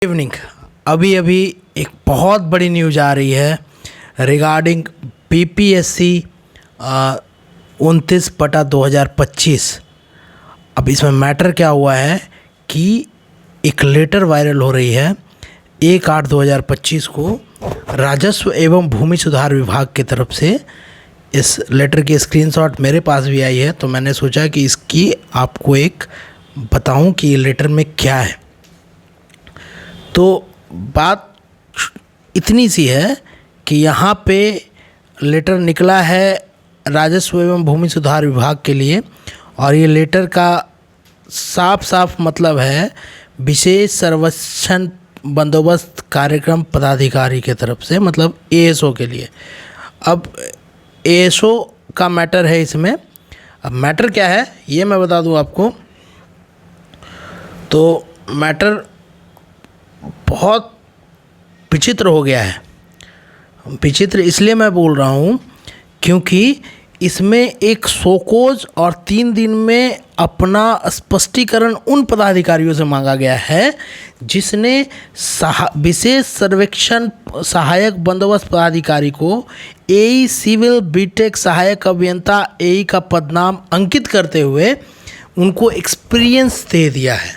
Evening. अभी अभी एक बहुत बड़ी न्यूज आ रही है रिगार्डिंग बीपीएससी 29/2025। अब इसमें मैटर क्या हुआ है कि एक लेटर वायरल हो रही है 1/8/2025 को राजस्व एवं भूमि सुधार विभाग की तरफ से। इस लेटर की स्क्रीनशॉट मेरे पास भी आई है, तो मैंने सोचा कि इसकी आपको एक बताऊं कि ये लेटर में क्या है। तो बात इतनी सी है कि यहाँ पे लेटर निकला है राजस्व एवं भूमि सुधार विभाग के लिए, और ये लेटर का साफ साफ मतलब है विशेष सर्वेक्षण बंदोबस्त कार्यक्रम पदाधिकारी के तरफ से, मतलब एएसओ के लिए। अब एएसओ का मैटर है इसमें। अब मैटर क्या है ये मैं बता दूं आपको। तो मैटर बहुत विचित्र हो गया है। विचित्र इसलिए मैं बोल रहा हूँ क्योंकि इसमें एक शोकोज और 3 दिन में अपना स्पष्टीकरण उन पदाधिकारियों से मांगा गया है जिसने विशेष सर्वेक्षण सहायक बंदोबस्त पदाधिकारी को एई सिविल बीटेक सहायक अभियंता एई का पदनाम अंकित करते हुए उनको एक्सपीरियंस दे दिया है।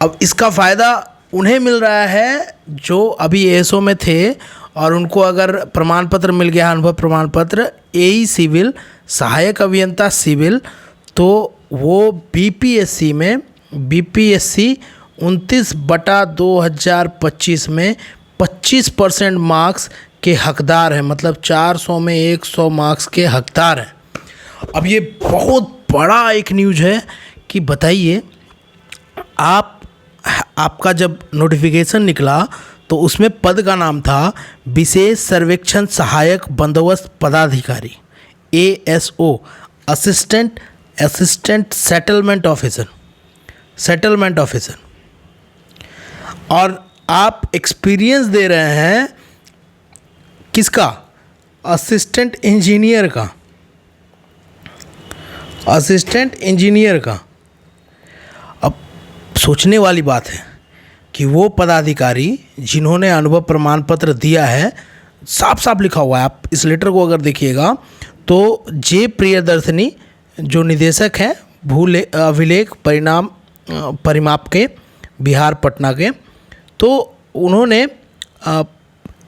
अब इसका फ़ायदा उन्हें मिल रहा है जो अभी एएसओ में थे, और उनको अगर प्रमाण पत्र मिल गया, अनुभव प्रमाण पत्र एई सिविल सहायक अभियंता सिविल, तो वो बीपीएससी में बीपीएससी 29/2025 में 25% मार्क्स के हकदार हैं, मतलब 400 में 100 मार्क्स के हकदार हैं। अब ये बहुत बड़ा एक न्यूज़ है कि बताइए, आपका जब नोटिफिकेशन निकला तो उसमें पद का नाम था विशेष सर्वेक्षण सहायक बंदोबस्त पदाधिकारी एएसओ, असिस्टेंट सेटलमेंट ऑफिसर, और आप एक्सपीरियंस दे रहे हैं किसका? असिस्टेंट इंजीनियर का। अब सोचने वाली बात है कि वो पदाधिकारी जिन्होंने अनुभव प्रमाण पत्र दिया है, साफ साफ लिखा हुआ है, आप इस लेटर को अगर देखिएगा तो जे प्रियदर्शनी जो निदेशक हैं अभिलेख परिमाप के बिहार पटना के, तो उन्होंने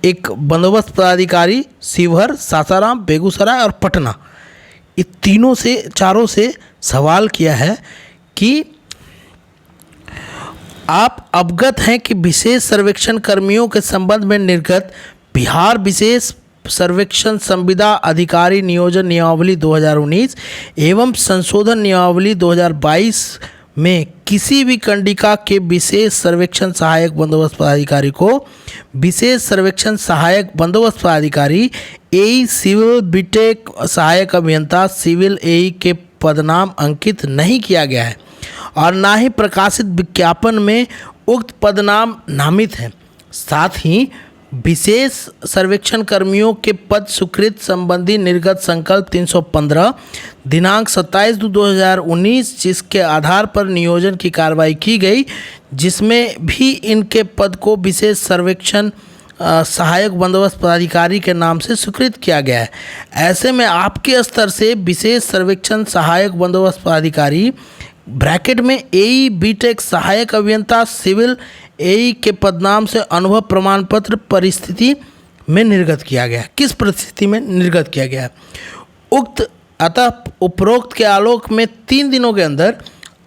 एक बंदोबस्त पदाधिकारी शिवहर, सासाराम, बेगूसराय और पटना, ये चारों से सवाल किया है कि आप अवगत हैं कि विशेष सर्वेक्षण कर्मियों के संबंध में निर्गत बिहार विशेष सर्वेक्षण संविदा अधिकारी नियोजन नियमावली 2019 एवं संशोधन नियमावली 2022 में किसी भी कंडिका के विशेष सर्वेक्षण सहायक बंदोबस्त पदाधिकारी को विशेष सर्वेक्षण सहायक बंदोबस्त पदाधिकारी एई सिविल बीटेक सहायक अभियंता सिविल एई के पदनाम अंकित नहीं किया गया है, और ना ही प्रकाशित विज्ञापन में उक्त पदनाम नामित हैं। साथ ही विशेष सर्वेक्षण कर्मियों के पद स्वीकृत संबंधी निर्गत संकल्प 315 दिनांक 27/2/2019 जिसके आधार पर नियोजन की कार्रवाई की गई, जिसमें भी इनके पद को विशेष सर्वेक्षण सहायक बंदोबस्त पदाधिकारी के नाम से स्वीकृत किया गया है। ऐसे में आपके स्तर से विशेष सर्वेक्षण सहायक बंदोबस्त पदाधिकारी ब्रैकेट में एई बीटेक सहायक अभियंता सिविल एई के पदनाम से अनुभव प्रमाण पत्र परिस्थिति में निर्गत किया गया। किस परिस्थिति में निर्गत किया गया? अतः उपरोक्त के आलोक में 3 दिनों के अंदर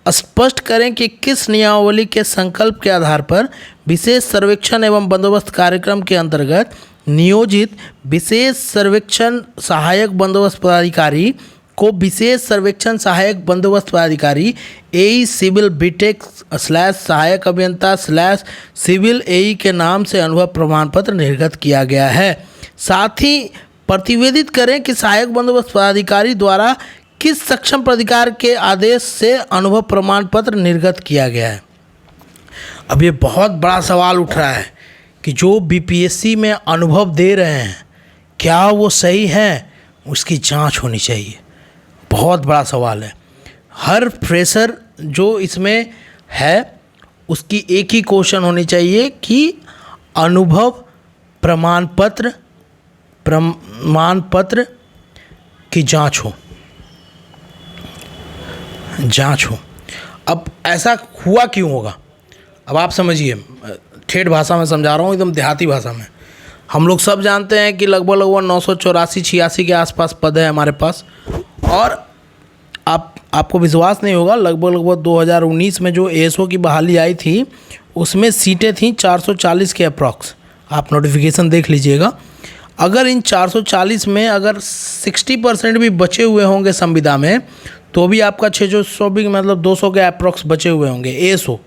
स्पष्ट करें कि किस नियमावली के संकल्प के आधार पर विशेष सर्वेक्षण एवं बंदोबस्त कार्यक्रम के अंतर्गत नियोजित विशेष सर्वेक्षण सहायक बंदोबस्त पदाधिकारी को विशेष सर्वेक्षण सहायक बंदोबस्त पदाधिकारी एई सिविल बीटेक सहायक अभियंता सिविल एई के नाम से अनुभव प्रमाण पत्र निर्गत किया गया है। साथ ही प्रतिवेदित करें कि सहायक बंदोबस्त पदाधिकारी द्वारा किस सक्षम प्राधिकार के आदेश से अनुभव प्रमाण पत्र निर्गत किया गया है। अब ये बहुत बड़ा सवाल उठ रहा है कि जो बीपीएससी में अनुभव दे रहे हैं क्या वो सही है? उसकी जांच होनी चाहिए। बहुत बड़ा सवाल है। हर फ्रेशर जो इसमें है उसकी एक ही क्वेश्चन होनी चाहिए कि अनुभव प्रमाण पत्र की जांच हो। अब ऐसा हुआ क्यों होगा? अब आप समझिए, ठेठ भाषा में समझा रहा हूँ, एकदम देहाती भाषा में। हम लोग सब जानते हैं कि लगभग 984-86 के आसपास पद है हमारे पास, और आपको विश्वास नहीं होगा, लगभग 2019 में जो एएसओ की बहाली आई थी उसमें सीटें थीं 440 के अप्रॉक्स। आप नोटिफिकेशन देख लीजिएगा। अगर इन 440 में अगर 60% भी बचे हुए होंगे संविदा में, तो भी आपका 600 भी मतलब 200 के अप्रॉक्स बचे हुए होंगे एएसओ।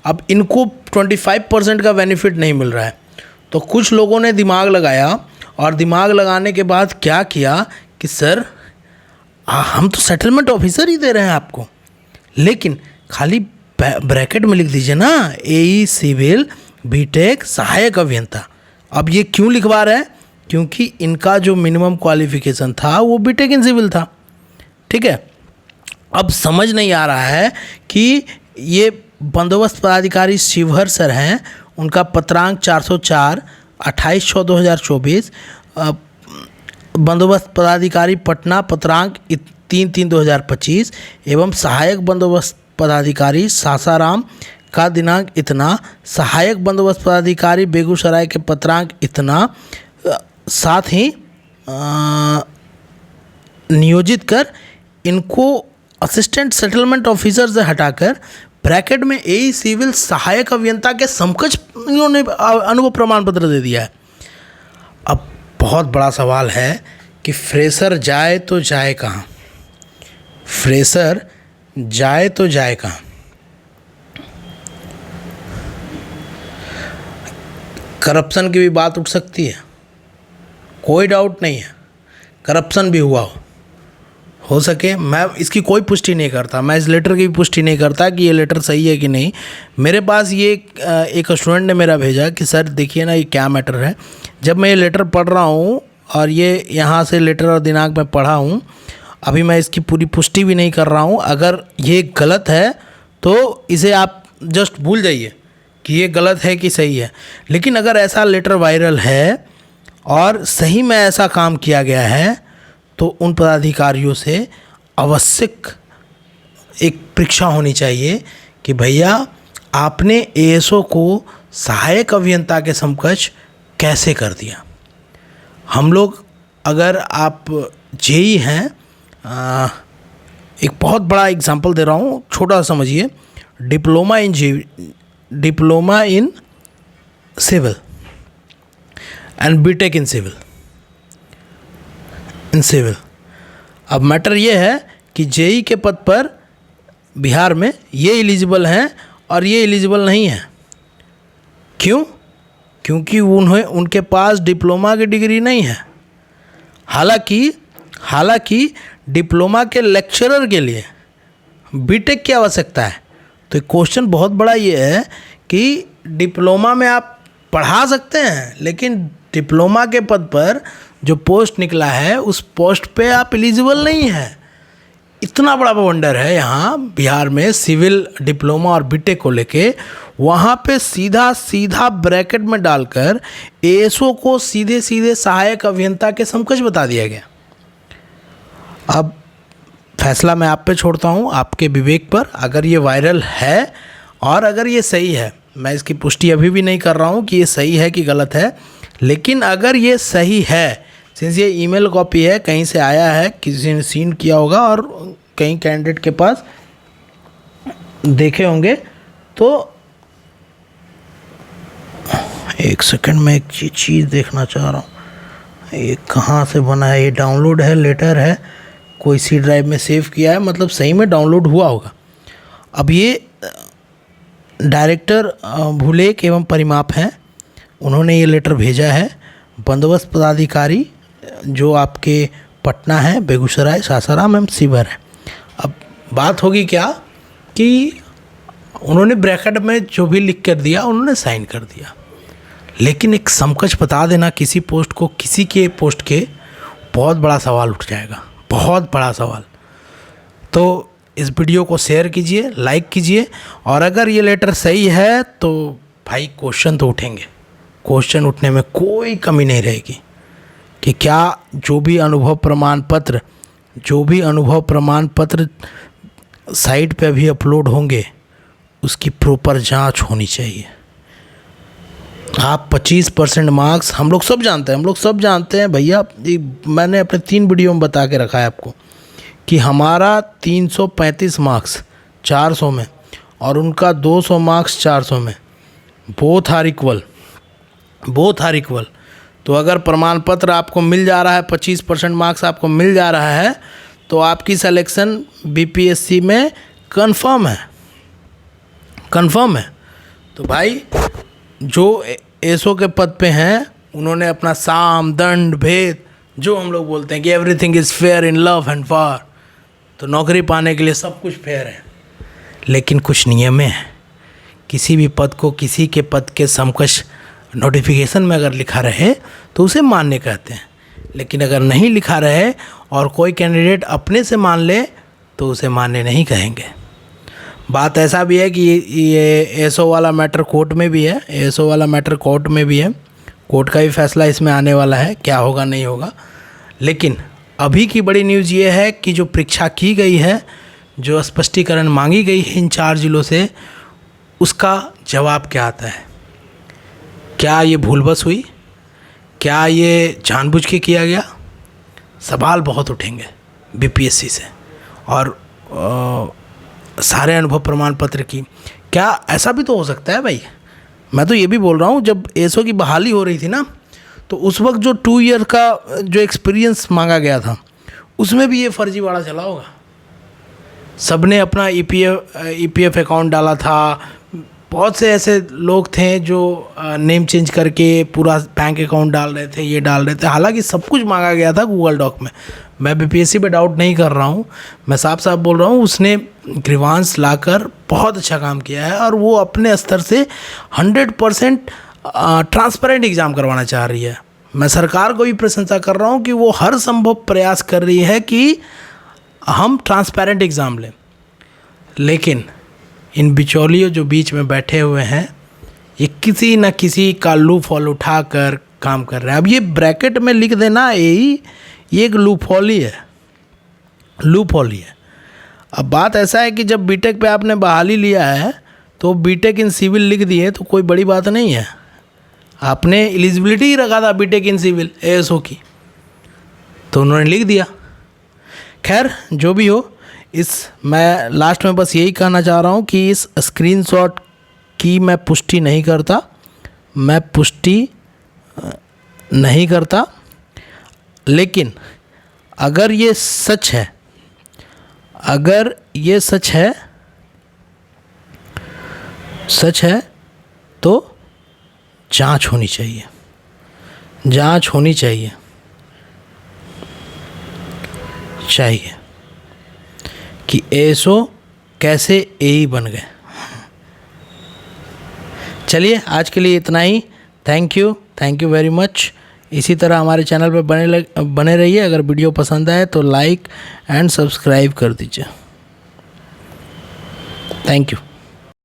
अब इनको 25% का बेनिफिट नहीं मिल रहा है, तो कुछ लोगों ने दिमाग लगाया, और दिमाग लगाने के बाद क्या किया कि सर हम तो सेटलमेंट ऑफिसर ही दे रहे हैं आपको, लेकिन खाली ब्रैकेट में लिख दीजिए ना एई सिविल बीटेक सहायक अभियंता। अब ये क्यों लिखवा रहे हैं? क्योंकि इनका जो मिनिमम क्वालिफिकेशन था वो बीटेक इन सिविल था। ठीक है, अब समझ नहीं आ रहा है कि ये बंदोबस्त पदाधिकारी शिवहर सर हैं, उनका पत्रांक 404 28/6/2024, बंदोबस्त पदाधिकारी पटना पत्रांक 3/3/2025 एवं सहायक बंदोबस्त पदाधिकारी सासाराम का दिनांक इतना, सहायक बंदोबस्त पदाधिकारी बेगूसराय के पत्रांक इतना, साथ ही नियोजित कर इनको असिस्टेंट सेटलमेंट ऑफिसर से हटाकर ब्रैकेट में एई सिविल सहायक अभियंता के समकक्ष इन्होंने अनुभव प्रमाण पत्र दे दिया है। अब बहुत बड़ा सवाल है कि फ्रेशर जाए तो जाए कहाँ? करप्शन की भी बात उठ सकती है, कोई डाउट नहीं है, करप्शन भी हुआ हो सके। मैं इसकी कोई पुष्टि नहीं करता, मैं इस लेटर की भी पुष्टि नहीं करता कि ये लेटर सही है कि नहीं। मेरे पास ये एक स्टूडेंट ने मेरा भेजा कि सर देखिए ना ये क्या मैटर है। जब मैं ये लेटर पढ़ रहा हूँ, और ये यहाँ से लेटर और दिनांक में पढ़ा हूँ, अभी मैं इसकी पूरी पुष्टि भी नहीं कर रहा हूँ। अगर ये गलत है तो इसे आप जस्ट भूल जाइए कि ये गलत है कि सही है। लेकिन अगर ऐसा लेटर वायरल है और सही में ऐसा काम किया गया है, तो उन पदाधिकारियों से आवश्यक एक परीक्षा होनी चाहिए कि भैया आपने एएसओ को सहायक अभियंता के समकक्ष कैसे कर दिया। हम लोग, अगर आप जेई हैं, एक बहुत बड़ा एग्जांपल दे रहा हूँ, छोटा समझिए, diploma in civil and BTech in civil. अब मैटर ये है कि जेई के पद पर बिहार में ये एलिजिबल हैं और ये एलिजिबल नहीं है। क्यों? क्योंकि उनके पास डिप्लोमा की डिग्री नहीं है। हालांकि डिप्लोमा के लेक्चरर के लिए बीटेक की आवश्यकता है। तो क्वेश्चन बहुत बड़ा ये है कि डिप्लोमा में आप पढ़ा सकते हैं, लेकिन डिप्लोमा के पद पर जो पोस्ट निकला है उस पोस्ट पे आप एलिजिबल नहीं है। इतना बड़ा वंडर है यहाँ बिहार में सिविल डिप्लोमा और बीटेक को लेके। वहाँ पे सीधा ब्रैकेट में डालकर एएसओ को सीधे सहायक अभियंता के समकक्ष बता दिया गया। अब फैसला मैं आप पे छोड़ता हूँ, आपके विवेक पर। अगर ये वायरल है और अगर ये सही है, मैं इसकी पुष्टि अभी भी नहीं कर रहा हूँ कि ये सही है कि गलत है, लेकिन अगर ये सही है, सिंस ये ईमेल कॉपी है, कहीं से आया है, किसी ने सीन किया होगा और कहीं कैंडिडेट के पास देखे होंगे, तो एक सेकंड में एक चीज़ देखना चाह रहा हूँ। ये कहाँ से बना है? ये डाउनलोड है, लेटर है, कोई सी ड्राइव में सेव किया है, मतलब सही में डाउनलोड हुआ होगा। अब ये डायरेक्टर भूलेख एवं परिमाप हैं, उन्होंने ये लेटर भेजा है। बंदोबस्त पदाधिकारी जो आपके पटना है, बेगूसराय, सासाराम एवं शिवहर है। अब बात होगी क्या कि उन्होंने ब्रैकेट में जो भी लिख कर दिया उन्होंने साइन कर दिया, लेकिन एक समकक्ष बता देना किसी पोस्ट को किसी के पोस्ट के, बहुत बड़ा सवाल उठ जाएगा, बहुत बड़ा सवाल। तो इस वीडियो को शेयर कीजिए, लाइक कीजिए, और अगर ये लेटर सही है तो भाई क्वेश्चन तो उठेंगे, क्वेश्चन उठने में कोई कमी नहीं रहेगी कि क्या जो भी अनुभव प्रमाण पत्र साइट पे भी अपलोड होंगे उसकी प्रॉपर जांच होनी चाहिए। आप 25% मार्क्स, हम लोग सब जानते हैं भैया, मैंने अपने 3 वीडियो में बता के रखा है आपको कि हमारा 335 मार्क्स 400 में और उनका 200 मार्क्स 400 में, बोथ आर इक्वल। तो अगर प्रमाण पत्र आपको मिल जा रहा है, 25% मार्क्स आपको मिल जा रहा है, तो आपकी सिलेक्शन बीपीएससी में कंफर्म है। तो भाई जो एसओ के पद पे हैं उन्होंने अपना साम दंड भेद, जो हम लोग बोलते हैं कि everything is fair in love and वार, तो नौकरी पाने के लिए सब कुछ फेयर है, लेकिन कुछ नियम हैं। किसी भी पद को किसी के पद के समकक्ष नोटिफिकेशन में अगर लिखा रहे तो उसे मान्य कहते हैं, लेकिन अगर नहीं लिखा रहे और कोई कैंडिडेट अपने से मान ले तो उसे मान्य नहीं कहेंगे। बात ऐसा भी है कि ये एसओ वाला मैटर कोर्ट में भी है, कोर्ट का भी फैसला इसमें आने वाला है, क्या होगा नहीं होगा। लेकिन अभी की बड़ी न्यूज़ ये है कि जो परीक्षा की गई है, जो स्पष्टीकरण मांगी गई है इन 4 जिलों से, उसका जवाब क्या आता है। क्या ये भूलबस हुई, क्या ये जानबूझ के किया गया? सवाल बहुत उठेंगे बीपीएससी से। और सारे अनुभव प्रमाण पत्र की क्या ऐसा भी तो हो सकता है भाई, मैं तो ये भी बोल रहा हूँ, जब एसओ की बहाली हो रही थी ना, तो उस वक्त जो 2 ईयर का जो एक्सपीरियंस मांगा गया था उसमें भी ये फर्जीवाड़ा चला होगा। सबने अपना ईपीएफ अकाउंट डाला था, बहुत से ऐसे लोग थे जो नेम चेंज करके पूरा बैंक अकाउंट डाल रहे थे, ये डाल रहे थे, हालांकि सब कुछ मांगा गया था गूगल डॉक में। मैं बीपीएससी पे डाउट नहीं कर रहा हूँ, मैं साफ बोल रहा हूँ, उसने ग्रीवांस लाकर बहुत अच्छा काम किया है और वो अपने स्तर से 100% ट्रांसपेरेंट एग्ज़ाम करवाना चाह रही है। मैं सरकार को भी प्रशंसा कर रहा हूँ कि वो हर संभव प्रयास कर रही है कि हम ट्रांसपेरेंट एग्ज़ाम लें, लेकिन इन बिचौलियों जो बीच में बैठे हुए हैं, ये किसी न किसी का लूप हॉल उठा कर काम कर रहे हैं। अब ये ब्रैकेट में लिख देना, ये एक लूप हॉल ही है। अब बात ऐसा है कि जब बीटेक पे आपने बहाली लिया है तो बीटेक इन सिविल लिख दिए तो कोई बड़ी बात नहीं है। आपने एलिजिबिलिटी ही रखा था बीटेक इन सिविल एएसओ की, तो उन्होंने लिख दिया। खैर जो भी हो, मैं लास्ट में बस यही कहना चाह रहा हूँ कि इस स्क्रीनशॉट की मैं पुष्टि नहीं करता, लेकिन अगर ये सच है तो जांच होनी चाहिए कि एसओ कैसे एई बन गए। चलिए आज के लिए इतना ही। Thank you very much. इसी तरह हमारे चैनल पर बने रहिए। अगर वीडियो पसंद आए तो लाइक एंड सब्सक्राइब कर दीजिए। Thank you.